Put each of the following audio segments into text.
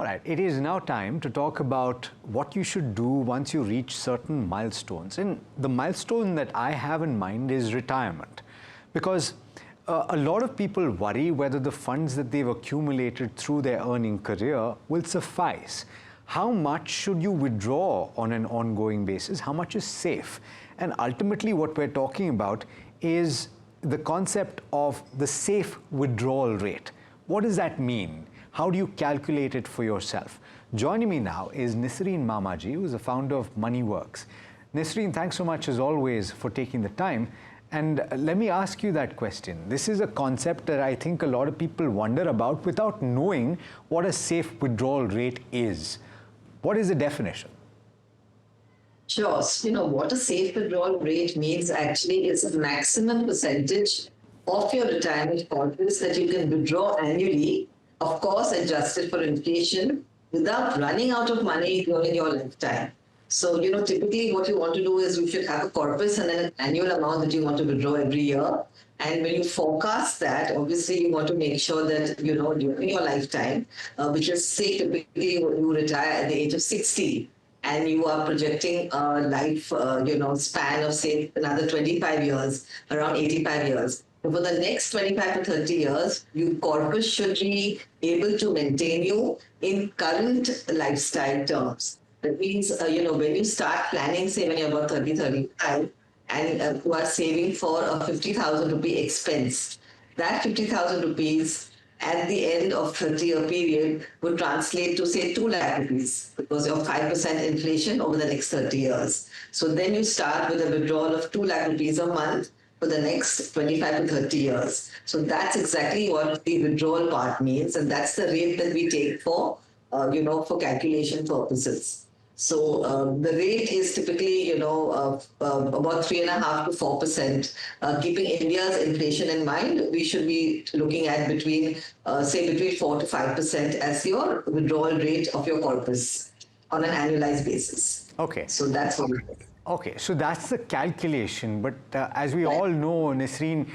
All right, it is now time to talk about what you should do once you reach certain milestones. And the milestone that I have in mind is retirement. Because a lot of people worry whether the funds that they've accumulated through their earning career will suffice. How much should you withdraw on an ongoing basis? How much is safe? And ultimately what we're talking about is the concept of the safe withdrawal rate. What does that mean? How do you calculate it for yourself? Joining me now is Nisreen Mamaji, who is the founder of MoneyWorks. Nisreen, thanks so much as always for taking the time. And let me ask you that question. This is a concept that I think a lot of people wonder about without knowing what a safe withdrawal rate is. What is the definition? Sure. So, what a safe withdrawal rate means actually is a maximum percentage of your retirement corpus that you can withdraw annually, of course, adjusted for inflation, without running out of money during your lifetime. So, typically what you want to do is you should have a corpus and then an annual amount that you want to withdraw every year. And when you forecast that, obviously you want to make sure that, during your lifetime, which is say typically you retire at the age of 60, and you are projecting a life, span of say another 25 years, around 85 years. For the next 25 to 30 years, your corpus should be able to maintain you in current lifestyle terms. That means, when you start planning, say when you're about 30, 35, and you are saving for a 50,000 rupee expense, that 50,000 rupees at the end of 30-year period would translate to say 2 lakh rupees because of 5% inflation over the next 30 years. So then you start with a withdrawal of 2 lakh rupees a month for the next 25 to 30 years. So that's exactly what the withdrawal part means. And that's the rate that we take for, for calculation purposes. So the rate is typically, about 3.5% to 4%. Keeping India's inflation in mind, we should be looking at between 4 to 5% as your withdrawal rate of your corpus on an annualized basis. Okay. So that's what it is. Okay, so that's the calculation. But as we all know, Nisreen,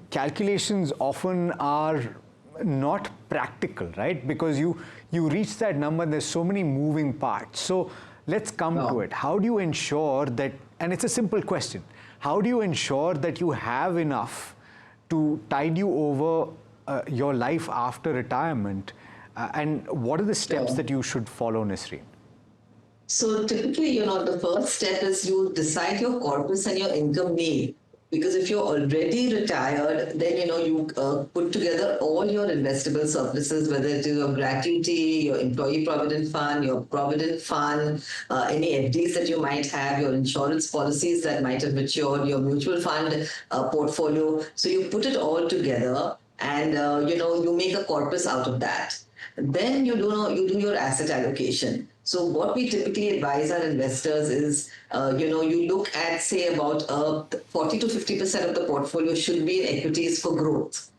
calculations often are not practical, right? Because you reach that number, there's so many moving parts. So let's come to it. How do you ensure that, and it's a simple question, how do you ensure that you have enough to tide you over your life after retirement? And what are the steps that you should follow, Nisreen? So typically, the first step is you decide your corpus and your income need. Because if you're already retired, then, you put together all your investable surpluses, whether it is your gratuity, your employee provident fund, your provident fund, any FDs that you might have, your insurance policies that might have matured, your mutual fund portfolio. So you put it all together and, you make a corpus out of that. Then you do your asset allocation. So what we typically advise our investors is, you look at, say, about 40 to 50% of the portfolio should be in equities for growth.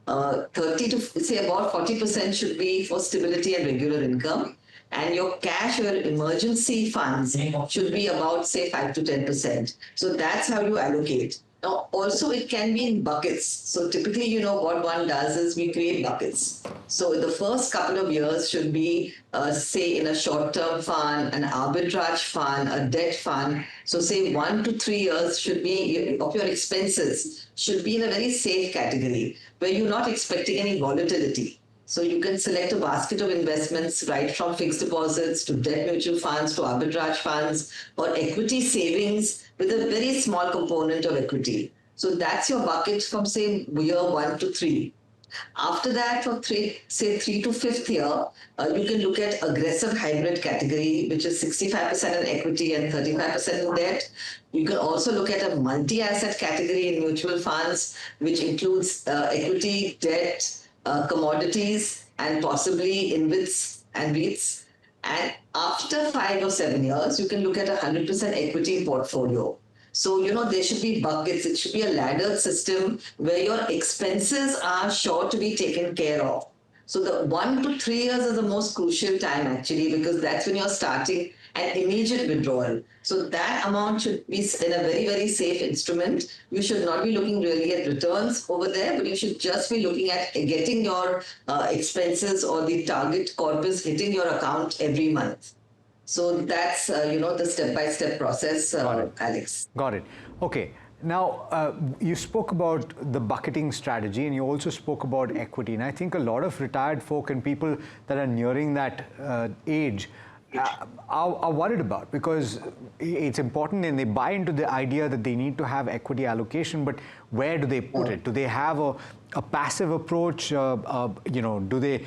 30 to, say, about 40% should be for stability and regular income. And your cash or emergency funds should be about, say, 5 to 10%. So that's how you allocate. Now, also it can be in buckets. So typically, what one does is we create buckets. So the first couple of years should be, say, in a short-term fund, an arbitrage fund, a debt fund. So say 1 to 3 years should be of your expenses should be in a very safe category where you're not expecting any volatility. So you can select a basket of investments right from fixed deposits to debt mutual funds to arbitrage funds or equity savings with a very small component of equity. So that's your bucket from, say, year 1 to 3. After that, from 3 to 5th year, you can look at aggressive hybrid category, which is 65% in equity and 35% in debt. You can also look at a multi-asset category in mutual funds, which includes equity, debt, commodities, and possibly InvITs and REITs. And after 5 or 7 years, you can look at a 100% equity portfolio. So, there should be buckets. It should be a laddered system where your expenses are sure to be taken care of. So the 1 to 3 years is the most crucial time actually, because that's when you're starting and immediate withdrawal. So that amount should be in a very, very safe instrument. You should not be looking really at returns over there, but you should just be looking at getting your expenses or the target corpus hitting your account every month. So that's, the step-by-step process, Alex. Got it. Okay. Now, you spoke about the bucketing strategy, and you also spoke about equity. And I think a lot of retired folk and people that are nearing that age are worried about, because it's important and they buy into the idea that they need to have equity allocation, but where do they put it? Do they have a passive approach? Do they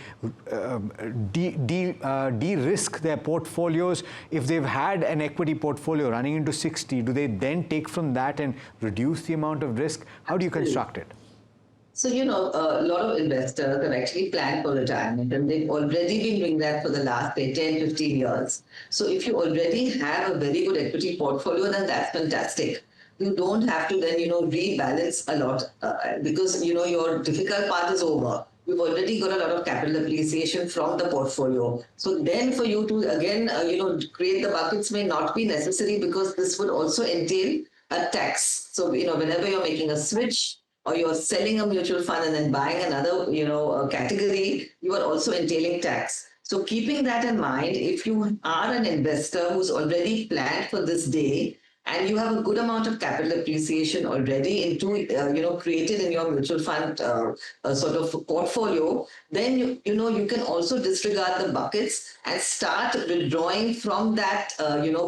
de-risk their portfolios? If they've had an equity portfolio running into 60, do they then take from that and reduce the amount of risk? How do you construct it? So, a lot of investors have actually planned for retirement, and they've already been doing that for the last, say, 10, 15 years. So if you already have a very good equity portfolio, then that's fantastic. You don't have to then, rebalance a lot because, your difficult part is over. You've already got a lot of capital appreciation from the portfolio. So then for you to, again, create the buckets may not be necessary, because this would also entail a tax. So, whenever you're making a switch, or you're selling a mutual fund and then buying another, category, you are also entailing tax. So keeping that in mind, if you are an investor who's already planned for this day, and you have a good amount of capital appreciation already into, created in your mutual fund sort of portfolio, then, you can also disregard the buckets and start withdrawing from that,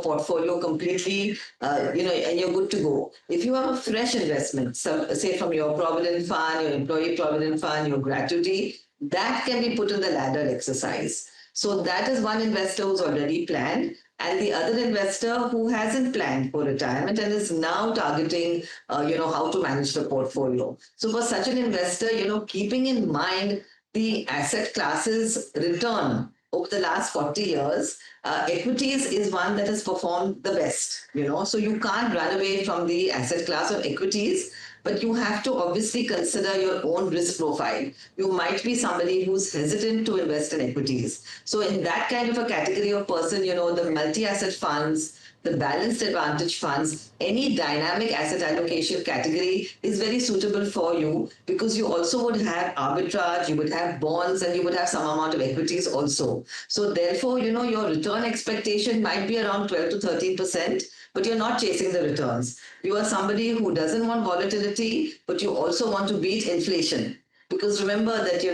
portfolio completely, and you're good to go. If you have a fresh investment, say from your provident fund, your employee provident fund, your gratuity, that can be put in the ladder exercise. So that is one investor who's already planned, and the other investor who hasn't planned for retirement and is now targeting, how to manage the portfolio. So for such an investor, keeping in mind the asset classes return over the last 40 years, equities is one that has performed the best, so you can't run away from the asset class of equities. But you have to obviously consider your own risk profile. You might be somebody who's hesitant to invest in equities. So in that kind of a category of person, the multi-asset funds, the balanced advantage funds, any dynamic asset allocation category is very suitable for you, because you also would have arbitrage, you would have bonds, and you would have some amount of equities also. So therefore, your return expectation might be around 12 to 13%. But you're not chasing the returns. You are somebody who doesn't want volatility, but you also want to beat inflation. Because remember that, you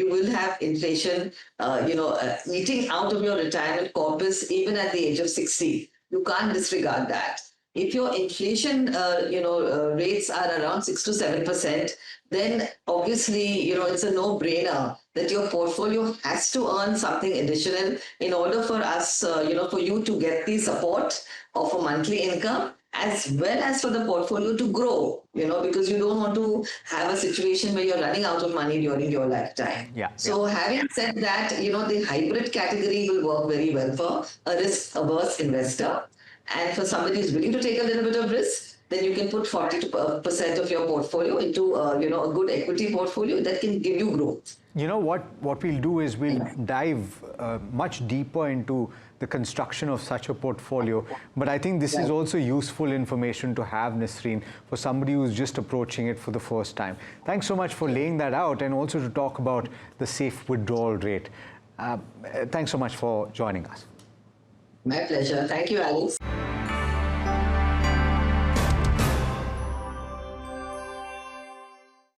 will have inflation, eating out of your retirement corpus even at the age of 60. You can't disregard that. If your inflation, rates are around 6 to 7%, then obviously, it's a no-brainer that your portfolio has to earn something additional in order for us, for you to get the support of a monthly income, as well as for the portfolio to grow, because you don't want to have a situation where you're running out of money during your lifetime. So having said that, the hybrid category will work very well for a risk-averse investor. And for somebody who's willing to take a little bit of risk, then you can put 40% of your portfolio into, a good equity portfolio that can give you growth. What we'll do is we'll dive much deeper into the construction of such a portfolio. But I think this is also useful information to have, Nisreen, for somebody who's just approaching it for the first time. Thanks so much for laying that out, and also to talk about the safe withdrawal rate. Thanks so much for joining us. My pleasure. Thank you, Alex.